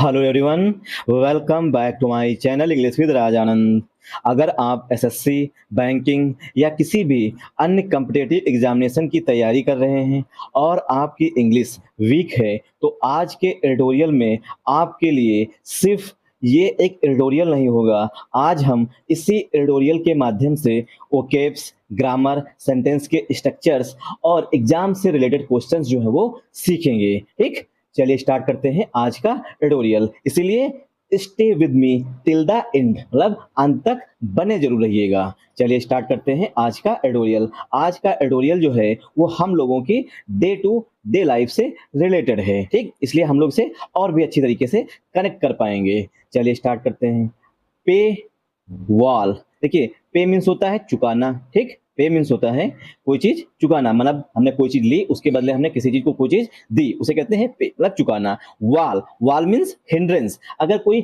Hello everyone, welcome back to my channel English with Raj Anand. अगर आप SSC, banking या किसी भी अन्य कॉम्पिटिटिव एग्जामिनेशन की तैयारी कर रहे हैं और आपकी इंग्लिश वीक है, तो आज के एडिटोरियल में आपके लिए सिर्फ ये एक एडिटोरियल नहीं होगा। आज हम इसी एडिटोरियल के माध्यम से वोकैब्स, ग्रामर, सेंटेंस के स्ट्रक्चर्स और एग्जाम से रिलेटेड क्वेश्चंस जो है वो सीखेंगे। ठीक, चलिए स्टार्ट करते हैं आज का एडिटोरियल। इसीलिए stay with me till the end, मतलब अंत तक बने जरूर रहिएगा। चलिए स्टार्ट करते हैं आज का एडिटोरियल। आज का एडिटोरियल जो है वो हम लोगों की डे टू डे लाइफ से रिलेटेड है। ठीक, इसलिए हम लोग से और भी अच्छी तरीके से कनेक्ट कर पाएंगे। चलिए स्टार्ट करते हैं। पे वॉल, देखिए पे मीन्स होता है चुकाना। ठीक, पे मीन्स होता है कोई चीज चुकाना, मतलब हमने कोई चीज ली, उसके बदले हमने किसी चीज को कोई चीज दी, उसे कहते हैं पे, मतलब चुकाना। वाल, वाल मीन्स हिंड्रेंस। अगर कोई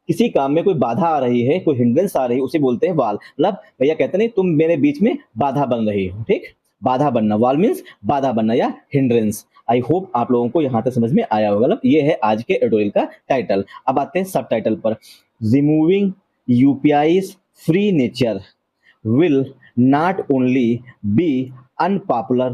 किसी काम में कोई बाधा आ रही है, कोई हिंड्रेंस आ रही है, उसे बोलते हैं वाल। मतलब भैया कहते नहीं तुम मेरे बीच में बाधा बन रही हो। ठीक, बाधा बनना, वाल मीन्स बाधा बनना या हिंड्रेंस। आई होप आप लोगों को यहाँ तक समझ में आया होगा। मतलब ये है आज के एडिटोरियल का टाइटल। अब आते हैं सब टाइटल पर। Removing UPI's free nature will not only be unpopular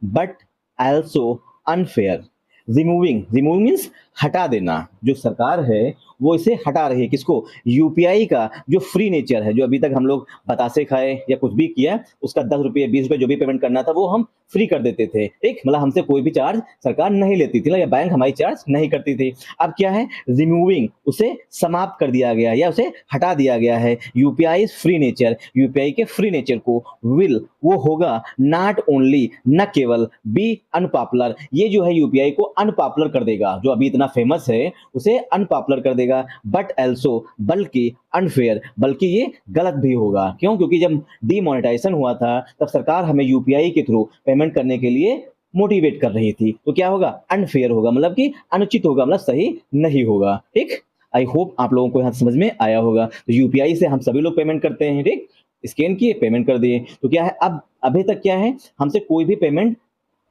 but also unfair. Removing, removing means हटा देना। जो सरकार है वो इसे हटा रही है, किसको? यूपीआई का जो फ्री नेचर है, जो अभी तक हम लोग बतासे खाए या कुछ भी किया, उसका 10 रुपये 20 रुपये जो भी पेमेंट करना था वो हम फ्री कर देते थे। ठीक, मतलब हमसे कोई भी चार्ज सरकार नहीं लेती थी या बैंक हमारी चार्ज नहीं करती थी। अब क्या है? रिमूविंग, उसे समाप्त कर दिया गया या उसे हटा दिया गया है। यूपीआई फ्री नेचर, यूपीआई के फ्री नेचर को विल, वो होगा नॉट ओनली, न केवल, बी अनपॉपुलर, ये जो है यूपीआई को अनपॉपुलर कर देगा। जो अभी इतना फेमस है उसे अनपॉपुलर कर देगा। बट एल्सो, बल्कि, अनफेयर, बल्कि ये गलत भी होगा। क्यों? क्योंकि जब डीमोनेटाइजेशन हुआ था तब सरकार हमें यूपीआई के थ्रू पेमेंट करने के लिए मोटिवेट कर रही थी। तो क्या होगा? अनफेयर होगा, मतलब कि अनुचित होगा, मतलब सही नहीं होगा। ठीक, आई होप आप लोगों को यहाँ समझ में आया होगा। तो यूपीआई से हम सभी लोग पेमेंट करते हैं। ठीक, स्कैन किए, पेमेंट कर दिए। तो क्या है, अब अभी तक क्या है, हमसे कोई भी पेमेंट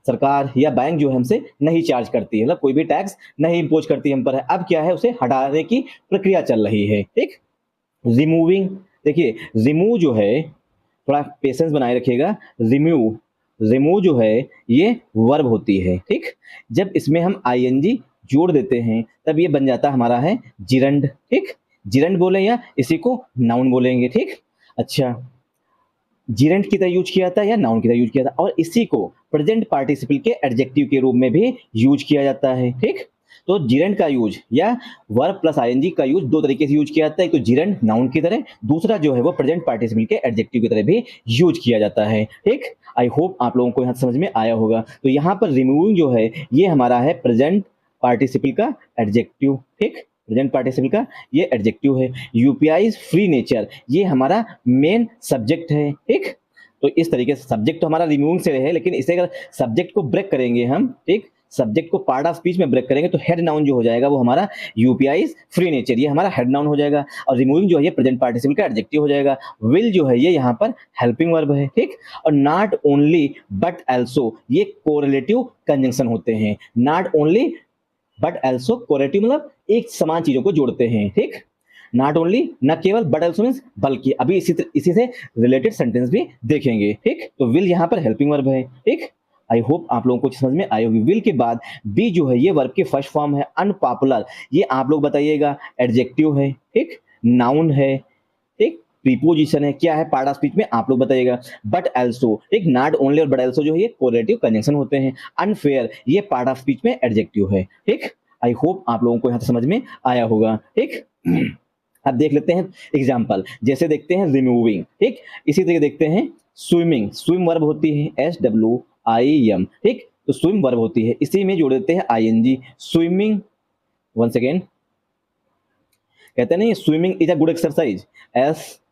सरकार या बैंक जो है हमसे नहीं चार्ज करती है, मतलब कोई भी टैक्स नहीं इम्पोज करती हम पर है। अब क्या है, उसे हटाने की प्रक्रिया चल रही है। ठीक, रिमूविंग, देखिए रिमूव जो है, थोड़ा पेशेंस बनाए रखिएगा। रिमूव, रिमूव जो है ये वर्ब होती है। ठीक, जब इसमें हम आईएनजी जोड़ देते हैं तब ये बन जाता हमारा है जिरंड। ठीक, जिरंड बोले या इसी को नाउन बोलेंगे। ठीक, अच्छा, जिरेंट की तरह यूज किया था या नाउन की तरह यूज किया था, और इसी को प्रेजेंट पार्टिसिपल के एडजेक्टिव के रूप में भी यूज किया जाता है। ठीक, तो जिरेंट का यूज या वर्ब प्लस आईएनजी का यूज दो तरीके से यूज किया जाता है। एक तो जिरेंट नाउन की तरह, दूसरा जो है वो प्रेजेंट पार्टिसिपल के एडजेक्टिव की तरह भी यूज किया जाता है। ठीक, आई होप आप लोगों को यहाँ समझ में आया होगा। तो यहाँ पर रिमूविंग जो है ये हमारा है प्रेजेंट पार्टिसिपल का एडजेक्टिव। ठीक, प्रेजेंट पार्टिसिपल का ये एडजेक्टिव है। यूपीआई फ्री नेचर, ये हमारा मेन सब्जेक्ट है। ठीक, तो इस तरीके से सब्जेक्ट तो हमारा रिमूविंग से है, लेकिन इसे अगर सब्जेक्ट को ब्रेक करेंगे हम, ठीक, सब्जेक्ट को पार्ट ऑफ स्पीच में ब्रेक करेंगे तो हेड नाउन जो हो जाएगा वो हमारा यूपीआई फ्री नेचर, ये हमारा हेड नाउन हो जाएगा। और रिमूविंग जो है ये प्रेजेंट पार्टिसिपल का एडजेक्टिव हो जाएगा। विल जो है ये यहाँ पर हेल्पिंग वर्ब है। ठीक, और नॉट ओनली बट एल्सो, ये कोरिलेटिव कंजंक्शन होते हैं। नॉट ओनली बट एल्सो कोरेटिव, मतलब एक समान चीजों को जोड़ते हैं। ठीक, नॉट ओनली, न केवल, बट एल्सो मींस बल्कि। अभी इसी से रिलेटेड सेंटेंस भी देखेंगे। ठीक, तो विल यहाँ पर हेल्पिंग वर्ब है। ठीक, आई होप आप लोगों को समझ में आई होगी। विल के बाद बी जो है ये वर्ब की फर्स्ट फॉर्म है। अनपॉपुलर, ये आप लोग बताइएगा, एडजेक्टिव है। ठीक, नाउन है। ठीक, प्रीपोजिशन है, क्या है, पार्ट ऑफ स्पीच में आप लोग बताइएगा। बट एल्सो, एक नॉट ओनली और बट एल्सो जो है ये कोरिलेटिव कंजंक्शन होते हैं। अनफेयर, ये पार्ट ऑफ स्पीच में एडजेक्टिव है। ठीक, आई होप आप लोगों को यहाँ समझ में आया होगा। ठीक, अब देख लेते हैं एग्जाम्पल। जैसे देखते हैं रिमूविंग। ठीक, इसी तरीके देखते हैं स्विमिंग। स्विम वर्ब होती है SWIM। ठीक, तो स्विम वर्ब होती है, इसी में जोड़ देते हैं आईएनजी। स्विमिंग, वन सेकेंड, कहते नहीं swimming is a good exercise, SWIMING।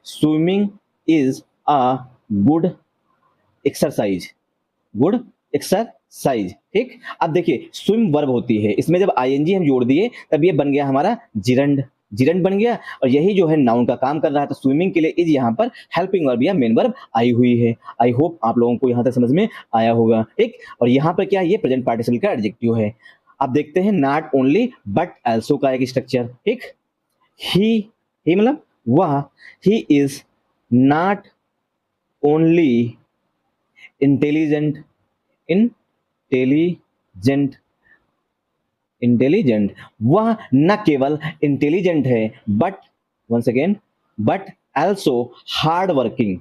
Swimming is a good exercise, good exercise. ठीक, अब देखिए स्विम वर्ब होती है, इसमें जब आईएनजी हम जोड़ दिए तब ये बन गया हमारा जिरंड। जिरेंट बन गया और यही जो है नाउन का काम कर रहा है। तो स्विमिंग के लिए इज यहाँ पर हेल्पिंग वर्ब या मेन वर्ब आई हुई है। आई होप आप लोगों को यहाँ तक समझ में आया होगा, ठीक। और यहाँ पर क्या है, ये प्रेजेंट पार्टिसिपल का एडजेक्टिव है। अब देखते हैं नॉट ओनली बट आल्सो का एक स्ट्रक्चर, ठीक। ही मतलब वह, he is not only intelligent, intelligent, intelligent, वह न केवल इंटेलिजेंट है but, once again, but also hard working,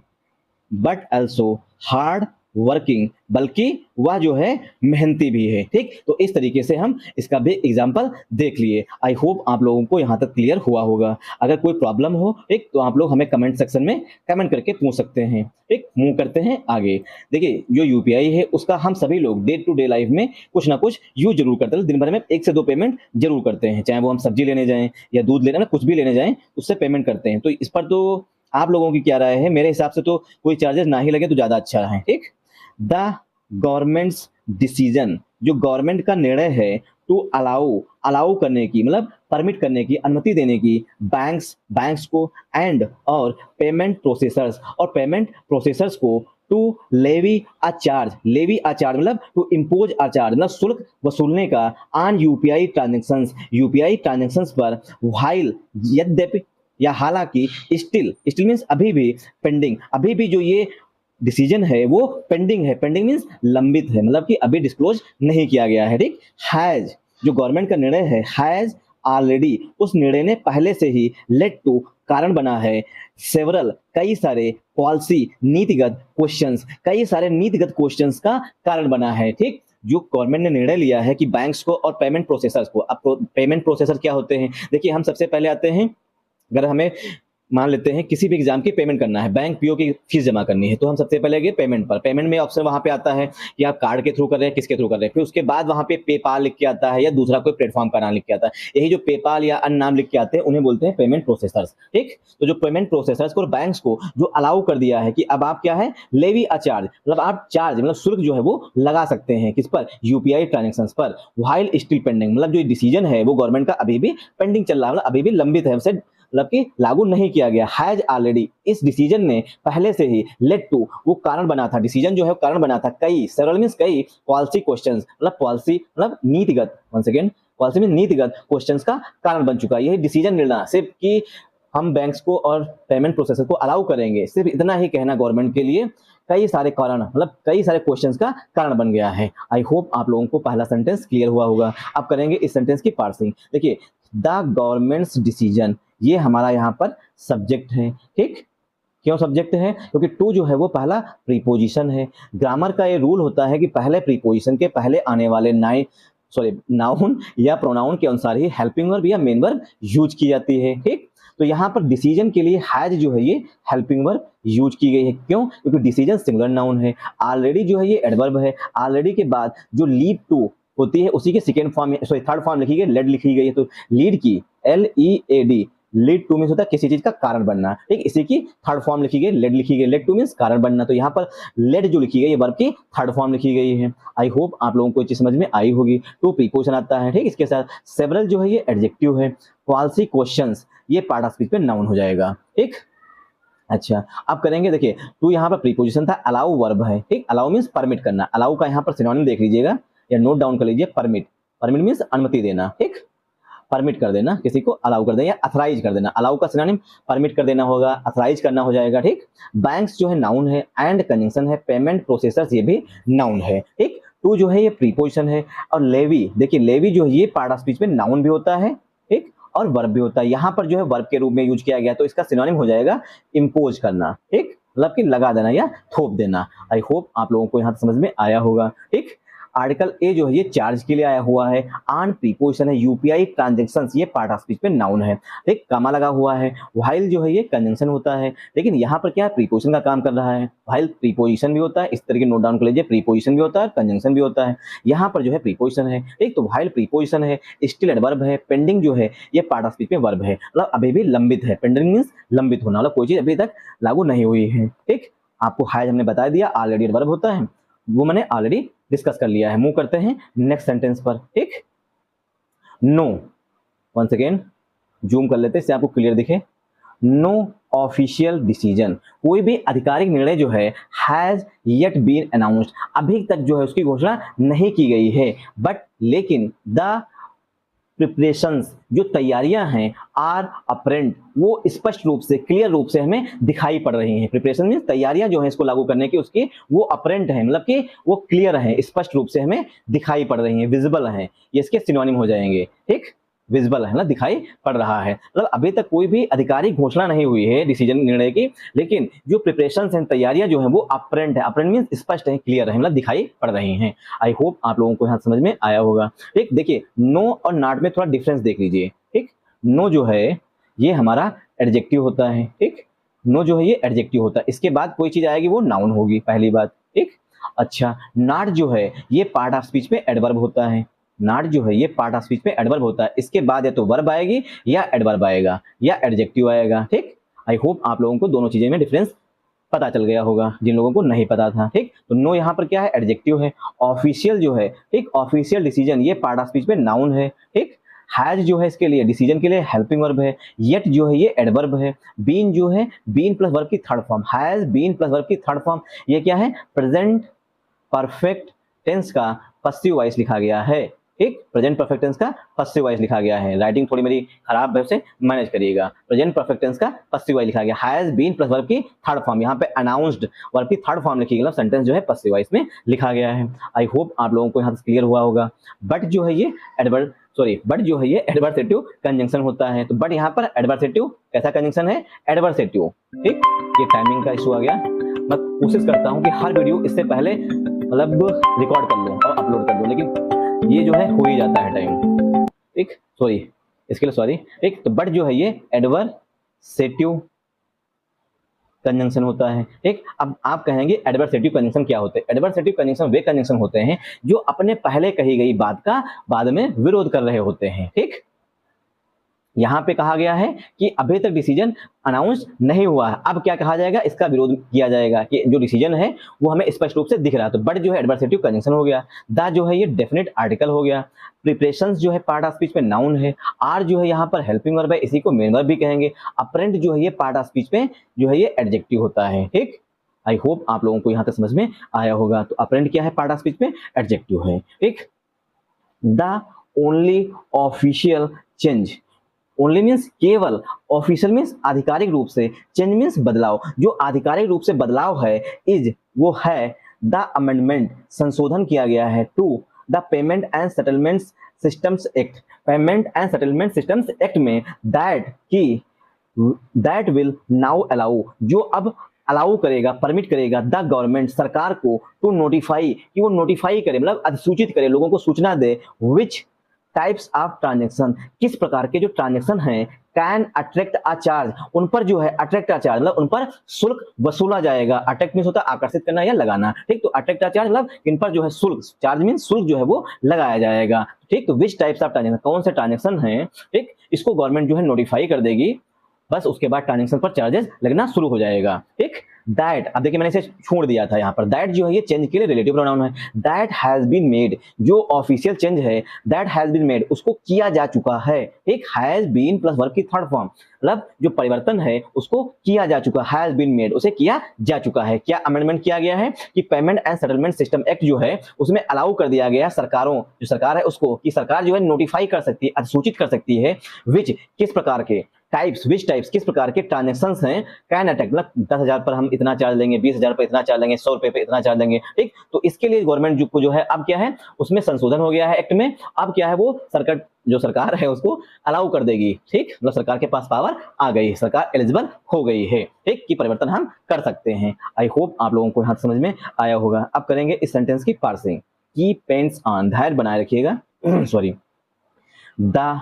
but also hard working, बल्कि वह जो है मेहनती भी है, ठीक। तो इस तरीके से हम इसका भी एग्जांपल देख लिए। आई होप आप लोगों को यहाँ तक क्लियर हुआ होगा। अगर कोई प्रॉब्लम हो, ठीक, तो आप लोग हमें कमेंट सेक्शन में कमेंट करके पूछ सकते हैं, ठीक। मूव करते हैं आगे। देखिए जो यूपीआई है उसका हम सभी लोग डे टू डे लाइफ में कुछ ना कुछ यूज जरूर करते हैं। दिन भर में 1 से 2 पेमेंट जरूर करते हैं, चाहे वो हम सब्जी लेने जाएं या दूध लेने, कुछ भी लेने जाएं उससे पेमेंट करते हैं। तो इस पर तो आप लोगों की क्या राय है? मेरे हिसाब से तो कोई चार्जेस ना ही लगे तो ज्यादा अच्छा है, ठीक। द गवर्नमेंट्स डिसीजन, जो गवर्नमेंट का निर्णय है, टू अलाउ, अलाउ करने की मतलब परमिट करने की, अनुमति देने की, बैंक्स को एंड और पेमेंट प्रोसेसर्स, और पेमेंट प्रोसेसर्स को to levy a charge, levy a charge मतलब टू इम्पोज अ चार्ज मतलब शुल्क वसूलने का, on UPI transactions, UPI transactions पर, व्हाइल यद्यपि या हालांकि, स्टिल, स्टिल मीन्स अभी भी, पेंडिंग, अभी भी जो ये डिसीजन है वो पेंडिंग है, पेंडिंग मीन्स लंबित है, मतलब कि अभी डिस्क्लोज नहीं किया गया है, ठीक। हैज, जो गवर्नमेंट का निर्णय है, हैज ऑलरेडी, उस निर्णय ने पहले से ही, लेड टू, कारण बना है, सेवरल, कई सारे, पॉलिसी, नीतिगत क्वेश्चंस, कई सारे नीतिगत क्वेश्चंस का कारण बना है, ठीक। जो गवर्नमेंट ने निर्णय लिया है कि बैंक्स को और पेमेंट प्रोसेसर्स को, अब पेमेंट प्रोसेसर क्या होते हैं, देखिए हम सबसे पहले आते हैं, अगर हमें मान लेते हैं किसी भी एग्जाम की पेमेंट करना है, बैंक पीओ की फीस जमा करनी है, तो हम सबसे पहले गए पेमेंट पर। पेमेंट में ऑप्शन वहां पे आता है कि आप कार्ड के थ्रू कर रहे हैं, किसके थ्रू कर रहे हैं, फिर उसके बाद वहां पे पेपाल लिख के आता है या दूसरा कोई प्लेटफॉर्म का नाम लिख के आता है। यही जो पेपाल या अन्य नाम लिख के आते हैं उन्हें बोलते हैं पेमेंट प्रोसेसर्स, ठीक। तो जो पेमेंट प्रोसेसर्स को और बैंक्स को जो अलाउ कर दिया है कि अब आप क्या है, लेवी अ चार्ज मतलब आप चार्ज मतलब शुल्क जो है वो लगा सकते हैं, किस पर, यूपीआई ट्रांजेक्शंस पर, व्हाइल स्टिल पेंडिंग मतलब जो डिसीजन है वो गवर्नमेंट का अभी भी पेंडिंग चल रहा है, मतलब अभी भी लंबित है, उसे मतलब कि लागू नहीं किया गया। हैज ऑलरेडी, इस डिसीजन ने पहले से ही, लेड टू, वो कारण बना था, डिसीजन जो है कारण बना था, कई, सेवरल मींस कई, पॉलिसी क्वेश्चंस मतलब पॉलिसी मतलब नीतिगत, वन सेकेंड, पॉलिसी में नीतिगत क्वेश्चंस का कारण बन चुका है। यही डिसीजन लेना सिर्फ कि हम बैंक्स को और पेमेंट प्रोसेसर को अलाउ करेंगे, सिर्फ इतना ही कहना गवर्नमेंट के लिए कई सारे कारण मतलब कई सारे क्वेश्चंस का कारण बन गया है। आई होप आप लोगों को पहला सेंटेंस क्लियर हुआ होगा। अब करेंगे इस सेंटेंस की पार्सिंग। देखिए द गवर्नमेंट्स डिसीजन, ये हमारा यहाँ पर सब्जेक्ट है, ठीक। क्यों सब्जेक्ट है? क्योंकि टू जो है वो पहला प्रीपोजिशन है। ग्रामर का ये रूल होता है कि पहले प्रीपोजिशन के पहले आने वाले नाउन या प्रोनाउन के अनुसार ही हेल्पिंग वर्ब या मेन वर्ब यूज की जाती है, ठीक। तो यहाँ पर डिसीजन के लिए हैज जो है ये हेल्पिंग वर्ब यूज की गई है। क्यों? क्योंकि डिसीजन सिंगुलर नाउन है, ऑलरेडी जो है ये एडवर्ब है, ऑलरेडी के बाद जो लीड टू होती है उसी के second form, sorry third form लिखी गई, लेड लिखी गई है, तो लीड की, LEAD, लीड टू मीन्स होता है किसी चीज का कारण बनना, ठीक। इसी की थर्ड फॉर्म लिखी गई, लेड लिखी गई, लेड टू मीन्स कारण बनना, तो यहाँ पर लेड जो लिखी गई है वर्ब की थर्ड फॉर्म लिखी गई है। आई होप आप लोगों को ये चीज समझ में आई होगी। टू प्रीपोजिशन आता है, ठीक। इसके साथ सेवरल जो है ये एडजेक्टिव है, पॉलिसी क्वेश्चंस ये पार्ट ऑफ स्पीच पे नाउन हो जाएगा, ठीक। अच्छा अब करेंगे, देखिए टू यहाँ पर प्रीपोजिशन था, अलाउ वर्ब है, ठीक। अलाउ मीन्स परमिट करना, अलाउ का यहाँ पर सिनोनिम देख लीजिएगा या नोट डाउन कर लीजिए, परमिट, परमिट मीन्स अनुमति देना, ठीक। परमिट कर देना, किसी को अलाउ कर देना या अथराइज कर देना, अलाउ का सिनोनिम परमिट कर देना होगा, अथराइज करना हो जाएगा, ठीक। बैंक्स जो है नाउन है, एंड कंजंक्शन है, पेमेंट प्रोसेसर्स ये भी नाउन है, ठीक। टू जो है ये प्रीपोजिशन है, और लेवी, देखिए लेवी जो है ये पार्ट ऑफ स्पीच में नाउन भी होता है, ठीक, और वर्ब भी होता है। यहाँ पर जो है वर्ब के रूप में यूज किया गया, तो इसका सिनोनिम हो जाएगा इम्पोज करना, ठीक, मतलब कि लगा देना या थोप देना। आई होप आप लोगों को यहाँ समझ में आया होगा, ठीक। आर्टिकल ए जो है ये चार्ज के लिए आया हुआ है, ऑन प्रीपोजिशन है, यूपीआई ट्रांजैक्शंस ये पार्ट ऑफ स्पीच पे नाउन है, ठीक, कॉमा लगा हुआ है। व्हाइल जो है ये कंजंक्शन होता है, लेकिन यहाँ पर क्या है, प्रीपोजिशन का काम कर रहा है। व्हाइल प्रीपोजिशन भी होता है, इस तरीके नोट डाउन कर लीजिए, प्रीपोजिशन भी होता है, कंजंक्शन भी होता है। यहाँ पर जो है प्रीपोजिशन है, ठीक, तो व्हाइल प्रीपोजिशन है, स्टिल एडवर्ब है, पेंडिंग जो है ये पार्ट ऑफ स्पीच में वर्ब है, मतलब अभी भी लंबित है, पेंडिंग मींस लंबित होना, मतलब कोई चीज अभी तक लागू नहीं हुई है, ठीक। आपको हैज हमने बता दिया, ऑलरेडी एडवर्ब होता है, वो मैंने ऑलरेडी डिस्कस कर लिया है। मूव करते हैं नेक्स्ट सेंटेंस पर, ठीक। नो, वंस अगेन, जूम कर लेते हैं इससे आपको क्लियर दिखे। नो ऑफिशियल डिसीजन, कोई भी आधिकारिक निर्णय जो है हैज येट बीन अनाउंस्ड, अभी तक जो है उसकी घोषणा नहीं की गई है, बट लेकिन द प्रिपरेशंस, जो तैयारियां हैं, आर अपरेंट, वो स्पष्ट रूप से, क्लियर रूप से हमें दिखाई पड़ रही हैं। प्रिपरेशन मींस तैयारियां जो हैं इसको लागू करने की, उसकी वो अपरेंट है, मतलब कि वो क्लियर है, स्पष्ट रूप से हमें दिखाई पड़ रही हैं, विजिबल हैं, ये इसके सिनोनिम हो जाएंगे। ठीक, विजिबल है ना, दिखाई पड़ रहा है, मतलब अभी तक कोई भी आधिकारिक घोषणा नहीं हुई है डिसीजन निर्णय की, लेकिन जो प्रिपरेशंस हैं, तैयारियां जो हैं वो अपरेंट है, अपरेंट मींस स्पष्ट है, क्लियर है, मतलब दिखाई पड़ रही हैं। आई होप आप लोगों को यहाँ समझ में आया होगा। ठीक, देखिए नो और नॉट में थोड़ा डिफरेंस देख लीजिए। ठीक, नो जो है ये हमारा एडजेक्टिव होता है। ठीक, नो जो है ये एडजेक्टिव होता है, इसके बाद कोई चीज आएगी वो नाउन होगी, पहली बात। ठीक, अच्छा, नॉट जो है ये पार्ट ऑफ स्पीच में एडवर्ब होता है। नॉट जो है ये पार्ट ऑफ स्पीच में एडवर्ब होता है, इसके बाद या तो वर्ब आएगी या एडवर्ब आएगा या एडजेक्टिव आएगा। ठीक, आई होप आप लोगों को दोनों चीजें में डिफरेंस पता चल गया होगा, जिन लोगों को नहीं पता था। ठीक, तो नो यहाँ पर क्या है, एडजेक्टिव है। ऑफिशियल जो है, ठीक, ऑफिशियल डिसीजन ये पार्ट ऑफ स्पीच में नाउन है। ठीक, हैज जो है इसके लिए, डिसीजन के लिए हेल्पिंग वर्ब है। येट जो है ये एडवर्ब है। बीन जो है, बीन प्लस वर्ब की third form, has been plus verb की थर्ड फॉर्म, ये क्या है, प्रेजेंट परफेक्ट टेंस का पसिव वॉइस लिखा गया है। ठीक, प्रेजेंट परफेक्ट टेंस का पसिव वॉइस लिखा गया है, राइटिंग थोड़ी मेरी खराब है, उसे मैनेज करिएगा। प्रेजेंट परफेक्ट टेंस का पसिव वॉइस लिखा गया, हैज बीन प्लस वर्ब की थर्ड फॉर्म, यहाँ पे अनाउंस्ड वर्ब की थर्ड फॉर्म लिखी गई, मतलब सेंटेंस जो है पसिव वॉइस में लिखा गया है। आई होप आप लोगों को यहाँ से क्लियर हुआ होगा। बट जो है ये बट जो है ये एडवर्सेटिव कंजंक्शन होता है। तो बट यहाँ पर एडवर्सेटिव कैसा कंजंक्शन है, एडवर्सेटिव। ठीक, ये टाइमिंग का इशू आ गया, मैं कोशिश करता हूँ कि हर वीडियो इससे पहले मतलब रिकॉर्ड कर लूँ और अपलोड कर दूँ, लेकिन ये जो है हो ही जाता है टाइम। ठीक, सॉरी इसके लिए सॉरी। ठीक, तो बट जो है ये एडवर्सेटिव कंजंक्शन होता है। ठीक, अब आप कहेंगे एडवर्सेटिव कंजंक्शन क्या होते हैं? एडवर्सेटिव कंजंक्शन वे कंजंक्शन होते हैं जो अपने पहले कही गई बात का बाद में विरोध कर रहे होते हैं। ठीक, यहां पे कहा गया है कि अभी तक डिसीजन अनाउंस नहीं हुआ है, अब क्या कहा जाएगा, इसका विरोध किया जाएगा कि जो डिसीजन है वो हमें स्पष्ट रूप से दिख रहा है। तो बट जो है एडवर्सेटिव कंजंक्शन हो गया, द जो है ये डेफिनेट आर्टिकल हो गया, प्रिपरेशंस जो है पार्ट ऑफ स्पीच में नाउन है, आर जो है यहाँ पर हेल्पिंग वर्ब है, इसी को मेन वर्ब भी कहेंगे, अपरेंट जो है ये पार्ट ऑफ स्पीच में जो है ये एडजेक्टिव होता है। ठीक, आई होप आप लोगों को यहाँ तक समझ में आया होगा। तो अपरेंट क्या है, पार्ट ऑफ स्पीच में एडजेक्टिव है। ठीक, the only official change, only means केवल, ऑफिशियल मीन्स आधिकारिक रूप से, चेंज मीन्स बदलाव, जो आधिकारिक रूप से बदलाव है, इज वो है द अमेंडमेंट, संशोधन किया गया है, to the payment and settlement systems act, payment and settlement systems act में दैट विल नाउ अलाउ, जो अब अलाउ करेगा, परमिट करेगा द गवर्नमेंट, सरकार को, टू नोटिफाई, कि वो नोटिफाई करे, मतलब अधिसूचित करे, लोगों को सूचना दे, विच टाइप्स ऑफ ट्रांजेक्शन, किस प्रकार के जो ट्रांजेक्शन हैं, कैन अट्रैक्ट अ चार्ज, उन पर जो है अट्रैक्ट अ चार्ज, मतलब उन पर शुल्क वसूला जाएगा। अट्रैक्ट मींस होता है आकर्षित करना या लगाना। ठीक, तो अट्रैक्ट अ चार्ज मतलब इन पर जो है शुल्क, चार्ज मींस शुल्क जो है वो लगाया जाएगा। ठीक, तो विच टाइप्स ऑफ ट्रांजेक्शन, कौन से ट्रांजेक्शन हैं, ठीक, इसको गवर्नमेंट जो है नोटिफाई कर देगी, बस उसके बाद ट्रांजेक्शन पर चार्जेस लगना शुरू हो जाएगा। ठीक, दैट, अब देखिए मैंने इसे छोड़ दिया था यहाँ पर, दैट जो है ये चेंज के लिए रिलेटिव प्रोनाउन है। दैट हैज बीन मेड, जो ऑफिशियल चेंज है, दैट हैज बीन मेड, उसको किया जा चुका है। एक हैज बीन प्लस वर्ब की थर्ड फॉर्म, मतलब जो परिवर्तन है उसको किया जा चुका, हैज बीन मेड, उसे किया जा चुका है। क्या अमेंडमेंट किया गया है कि payment and settlement system act जो है उसमें अलाउ कर दिया गया सरकारों, जो सरकार है उसको, कि सरकार जो है नोटिफाई कर सकती है, अधिसूचित कर सकती है, विच किस प्रकार के, टाइप्स, विच टाइप्स किस प्रकार के ट्रांजेक्शंस हैं, कैन अटैक, मतलब 10,000 पर हम इतना चार्ज लेंगे, 20,000 पर इतना चार्ज लेंगे, 100 रुपए पे इतना चार्ज लेंगे। ठीक, तो इसके लिए गवर्नमेंट को जो है अब क्या है, उसमें संशोधन हो गया है एक्ट में, अब क्या है वो सरकार है उसको अलाउ कर देगी। ठीक, मतलब सरकार के पास पावर आ गई, सरकार एलिजिबल हो गई है, ठीक, कि परिवर्तन हम कर सकते हैं। आई होप आप लोगों को यहाँ समझ में आया होगा। अब करेंगे इस सेंटेंस की पार्सिंग। की पेंट्स ऑन, धैर्य बनाए रखिएगा सॉरी, द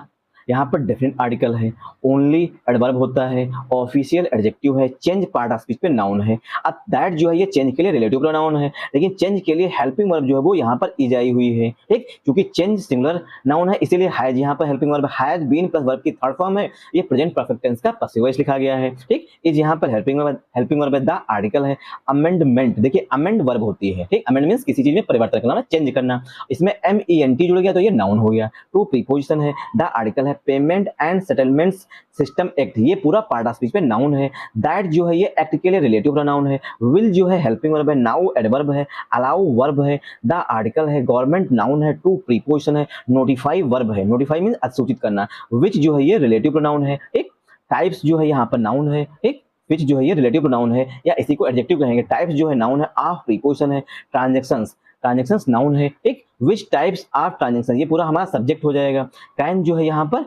यहाँ पर डेफिनेट आर्टिकल है, ओनली एडवर्ब होता है, ऑफिशियल एडजेक्टिव है, चेंज पार्ट ऑफ स्पीच पे नाउन है। अब दैट जो है ये चेंज के लिए रिलेटिव प्रोनाउन है, लेकिन चेंज के लिए हेल्पिंग वर्ब जो है वो यहाँ पर इज आई हुई है। ठीक, क्योंकि चेंज सिंगुलर नाउन है इसीलिए हैज यहाँ पर helping verb, has been plus verb की थर्ड फॉर्म है, ये प्रेजेंट परफेक्ट टेंस का पसिव वॉइस लिखा गया है। ठीक, इज यहाँ पर हेल्पिंग वर्ब है, द आर्टिकल है। अमेंडमेंट, देखिए अमेंड वर्ब होती है। ठीक, अमेंड मींस किसी चीज में परिवर्तन करना, चेंज करना, इसमें MENT जुड़ गया तो ये नाउन हो गया। टू प्रीपोजिशन है, द आर्टिकल है, payment and settlements system act, ये पूरा पार्ट ऑफ स्पीच पे नाउन है। दैट जो है ये एक्ट के लिए रिलेटिव प्रोनाउन है। विल जो है हेल्पिंग वर्ब है। नाउ एडवर्ब है। अलाउ वर्ब है। द आर्टिकल है। गवर्नमेंट नाउन है। टू प्रीपोजिशन है। नोटिफाई वर्ब है। नोटिफाई मींस अधिसूचित करना। विच जो है ये रिलेटिव प्रोनाउन है। एक टाइप्स जो है यहाँ पर नाउन है। एक विच जो है ये रिलेटिव प्रोनाउन है या इसी को एडजेक्टिव कहेंगे। टाइप्स जो है नाउन है। ऑफ प्रीपोजिशन है। ट्रांजैक्शंस, ट्रांजैक्शंस नाउन है। एक विच टाइप्स ऑफ ट्रांजैक्शन, ये पूरा हमारा सब्जेक्ट हो जाएगा। कैन जो है यहाँ पर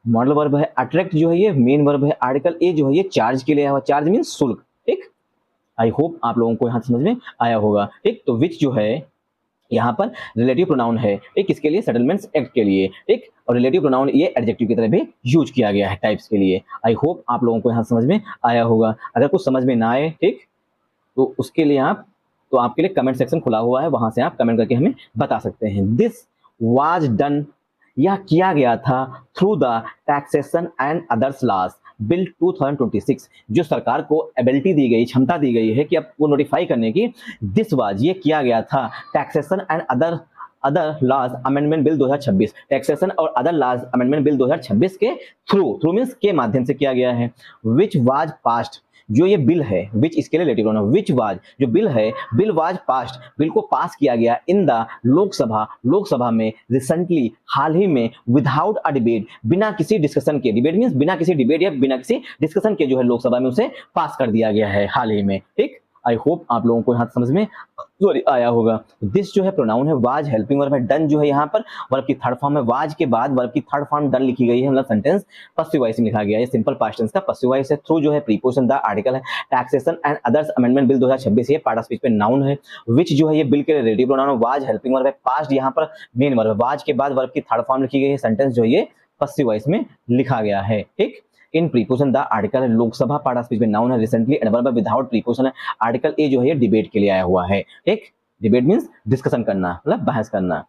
मॉडल वर्ब है। अट्रैक्ट जो है ये मेन वर्ब है। आर्टिकल ए जो है ये चार्ज के लिए आया हुआ। चार्ज मींस शुल्क। ठीक, आई होप आप लोगों को यहाँ समझ में आया होगा। ठीक, तो विच जो है यहाँ पर रिलेटिव प्रोनाउन है। एक किसके लिए? सेटलमेंट्स एक्ट के लिए। एक और रिलेटिव प्रोनाउन ये एडजेक्टिव की तरह भी यूज किया गया है टाइप्स के लिए। आई होप आप लोगों को यहाँ समझ में आया होगा। अगर कुछ समझ में ना आए ठीक, तो उसके लिए आप, तो आपके लिए कमेंट सेक्शन खुला हुआ है, वहां से आप कमेंट करके हमें बता सकते हैं। दिस वाज डन, यह किया गया था through the taxation and others laws bill 2026, जो सरकार को एबिलिटी दी गई, क्षमता दी गई है कि अब वो नोटिफाई करने की। दिस वाज ये किया गया था taxation and other laws amendment bill 2026, taxation और अदर लॉज अमेंडमेंट बिल 2026 के थ्रू मींस के माध्यम से किया गया है। विच वाज पास्ड, जो ये बिल है, विच इसके लिए रिलेटिव प्रोनाउन। विच वाज जो बिल है, बिल वाज पास्ड, बिल को पास किया गया इन द लोकसभा में रिसेंटली, हाल ही में, विदाउट अ डिबेट, बिना किसी डिस्कशन के। डिबेट मींस बिना किसी डिबेट या बिना किसी डिस्कशन के जो है लोकसभा में उसे पास कर दिया गया है हाल ही में। ठीक, आई होप आप लोगों को यहाँ समझ में आया होगा। दिस जो है प्रोनाउन है। वाज हेल्पिंग वर्ब है। डन जो है यहाँ पर वर्ब की थर्ड फॉर्म है। वाज के बाद वर्ब की थर्ड फॉर्म डन लिखी गई है, मतलब सेंटेंस पसिव वॉइस में लिखा गया है। सिंपल पास्ट टेंस का पसिव वॉइस है। थ्रू जो है प्रीपोजिशन, द आर्टिकल है। Taxation and others amendment bill 2026 ये पार्ट ऑफ स्पीच पे नाउन है। विच जो है ये बिल के रिलेटिव प्रोनाउन है। वाज हेल्पिंग वर्ब है। पास्ट यहाँ पर मेन वर्ब है। वाज के बाद वर्ब की थर्ड फॉर्म लिखी गई है। सेंटेंस जो है ये पसिव वॉइस में लिखा गया है। ठीक, इन प्रीपोजिशन, द आर्टिकल है। लोकसभा पार्ट ऑफ स्पीच में नाउन है। रिसेंटली एडवर्ब है। विदाउट प्रीपोजिशन है। आर्टिकल ए जो है ये डिबेट के लिए आया हुआ है। ठीक, डिबेट मींस डिस्कशन करना, मतलब बहस करना।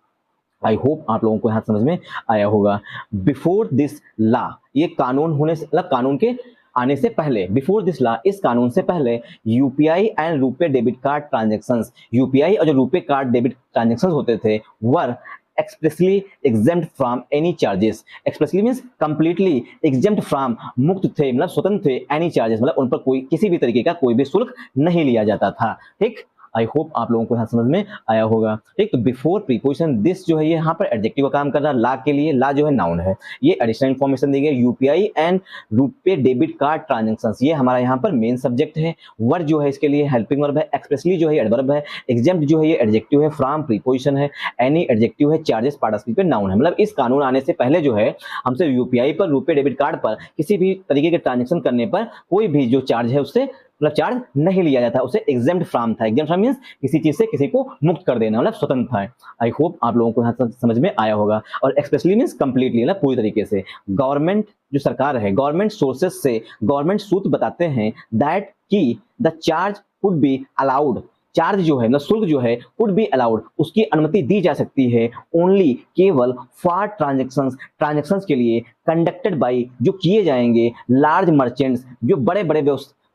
आई होप आप लोगों को यहाँ समझ में आया होगा। बिफोर दिस लॉ, ये कानून होने से, मतलब कानून के आने से पहले, बिफोर दिस लॉ, इस कानून से पहले, UPI and RuPay debit card transactions, UPI और जो रुपे कार्ड डेबिट ट्रांजैक्शंस होते थे, were expressly exempt from any charges. Expressly means completely, exempt from मुक्त थे, मतलब स्वतंत्र थे, एनी चार्जेस मतलब उन पर कोई किसी भी तरीके का कोई भी शुल्क नहीं लिया जाता था। ठीक, आई होप आप लोगों को यहाँ समझ में आया होगा। ठीक, तो बिफोर प्रीपोजिशन दिस जो है ये यहाँ पर एडजेक्टिव का काम कर रहा है। ला के लिए, ला जो है नाउन है। ये एडिशनल इन्फॉर्मेशन दी गई। UPI and RuPay debit card transactions, ये हमारा यहाँ पर मेन सब्जेक्ट है। वर्ब जो है इसके लिए हेल्पिंग वर्ब है। एक्सप्रेसली जो है एडवर्ब है। एग्जेम्प्ट जो है ये एडजेक्टिव है। फ्रॉम प्रीपोजिशन है। एनी एडजेक्टिव है। चार्जेस पार्ट ऑफ स्पीच पे नाउन है। मतलब इस कानून आने से पहले जो है हमसे यूपीआई पर, रुपे डेबिट कार्ड पर किसी भी तरीके के ट्रांजेक्शन करने पर कोई भी जो चार्ज है उससे, मतलब चार्ज नहीं लिया जाता, उसे एग्जेम्प्ट फ्रॉम था। एग्जेम्प्ट फ्रॉम मींस किसी चीज से किसी को मुक्त कर देना, मतलब स्वतंत्र था। आई होप आप लोगों को यहाँ समझ में आया होगा। और एक्सप्रेसली मींस कंप्लीटली, मतलब पूरी तरीके से। गवर्नमेंट जो सरकार है, गवर्नमेंट सोर्सेज से, गवर्नमेंट सूत्र बताते हैं दैट की the charge could be allowed, charge जो है, मतलब शुल्क जो है, कुड बी अलाउड, उसकी अनुमति दी जा सकती है। ओनली, केवल, फॉर ट्रांजैक्शंस, ट्रांजैक्शंस के लिए, कंडक्टेड बाई, जो किए जाएंगे, लार्ज मर्चेंट्स, जो बड़े बड़े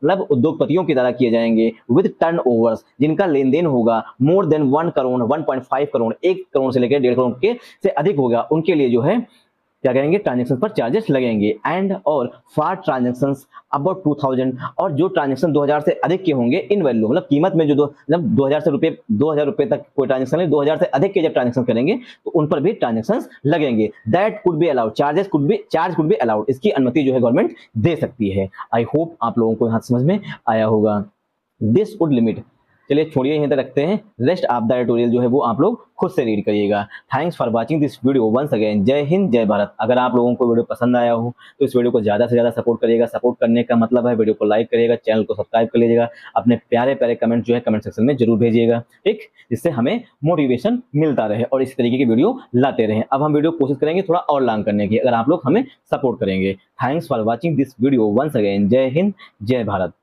मतलब उद्योगपतियों की तरह किए जाएंगे, विद टर्न ओवर्स, जिनका लेन देन होगा मोर देन 1 करोड़, 1.5 करोड़, 1 करोड़ से लेकर 1.5 करोड़ के से अधिक होगा, उनके लिए जो है क्या करेंगे, ट्रांजैक्शन पर चार्जेस लगेंगे। एंड और फॉर ट्रांजैक्शंस अबाउट 2000, और जो ट्रांजैक्शन 2000 से अधिक के होंगे इन वैल्यू, मतलब कीमत में, जो मतलब 2000 रुपए तक कोई ट्रांजैक्शन है, 2000 से अधिक के जब ट्रांजैक्शन करेंगे तो उन पर भी ट्रांजैक्शंस लगेंगे। That could be allowed, charge could be allowed, इसकी अनुमति जो है गवर्नमेंट दे सकती है। आई होप आप लोगों को यहाँ समझ में आया होगा। दिस वुड लिमिट, चलिए छोड़िए यहीं तक रखते हैं। रेस्ट ऑफ द ट्यूटोरियल जो है वो आप लोग खुद से रीड करिएगा। Thanks for watching this video once again. जय हिंद, जय भारत। अगर आप लोगों को वीडियो पसंद आया हो तो इस वीडियो को ज़्यादा से ज़्यादा सपोर्ट करिएगा। सपोर्ट करने का मतलब है वीडियो को लाइक करिएगा, चैनल को सब्सक्राइब कर लीजिएगा, अपने प्यारे प्यारे कमेंट जो है कमेंट सेक्शन में जरूर भेजिएगा, ठीक, जिससे हमें मोटिवेशन मिलता रहे और इस तरीके की वीडियो लाते रहें। अब हम वीडियो कोशिश करेंगे थोड़ा और लॉन्ग करने की, अगर आप लोग हमें सपोर्ट करेंगे। Thanks for watching this video once again. जय हिंद, जय भारत।